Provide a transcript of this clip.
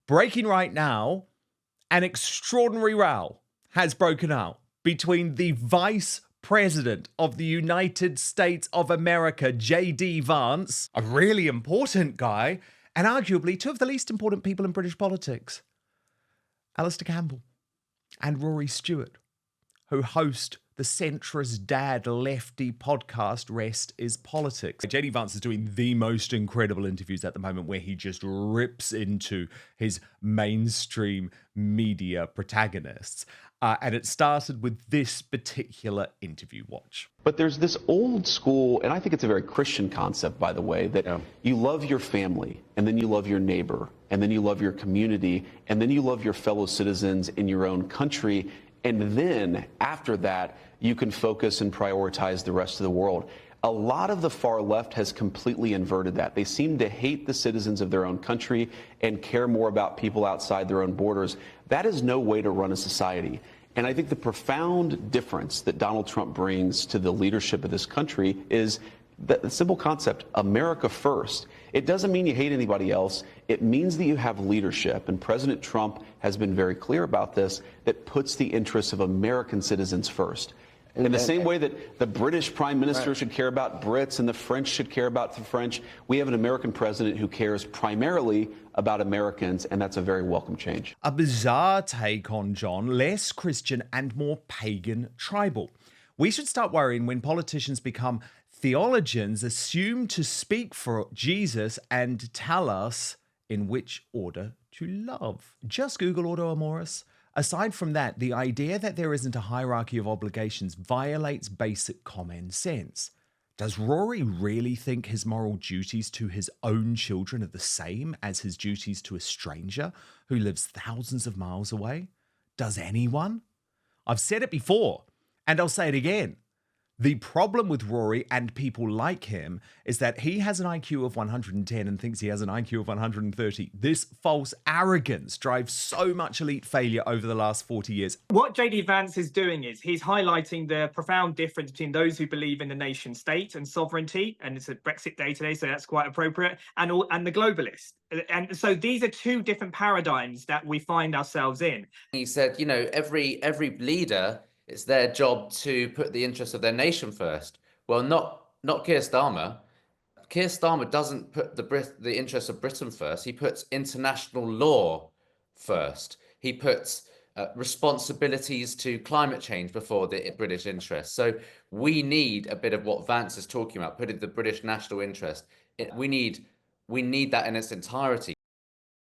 Breaking right now, an extraordinary row has broken out between the Vice President of the United States of America, J.D. Vance, a really important guy, and arguably two of the least important people in British politics, Alastair Campbell and Rory Stewart, who host the centrist dad lefty podcast Rest is Politics. JD Vance is doing the most incredible interviews at the moment where he just rips into his mainstream media protagonists. And it started with this particular interview. Watch. But there's this old school, and I think it's a very Christian concept, by the way, that you love your family, and then you love your neighbor, and then you love your community, and then you love your fellow citizens in your own country. And then after that, you can focus and prioritize the rest of the world. A lot of the far left has completely inverted that. They seem to hate the citizens of their own country and care more about people outside their own borders. That is no way to run a society. And I think the profound difference that Donald Trump brings to the leadership of this country is the simple concept, America first. It doesn't mean you hate anybody else. It means that you have leadership, and President Trump has been very clear about this, that puts the interests of American citizens first. In the same way that the British Prime Minister should care about Brits and the French should care about the French, we have an American president who cares primarily about Americans, and that's a very welcome change. A bizarre take on John, less Christian and more pagan tribal. We should start worrying when politicians become theologians, assumed to speak for Jesus and tell us in which order to love. Just Google Ordo Amoris. Aside from that, the idea that there isn't a hierarchy of obligations violates basic common sense. Does Rory really think his moral duties to his own children are the same as his duties to a stranger who lives thousands of miles away? Does anyone? I've said it before, and I'll say it again. The problem with Rory and people like him is that he has an IQ of 110 and thinks he has an IQ of 130. This false arrogance drives so much elite failure over the last 40 years. What JD Vance is doing is he's highlighting the profound difference between those who believe in the nation state and sovereignty, and it's a Brexit day today, so that's quite appropriate, and the globalists. And so these are two different paradigms that we find ourselves in. He said, you know, every leader, it's their job to put the interests of their nation first. Well, not Keir Starmer. Keir Starmer doesn't put the interests of Britain first. He puts international law first. He puts responsibilities to climate change before the British interests. So we need a bit of what Vance is talking about, putting the British national interest. We need that in its entirety.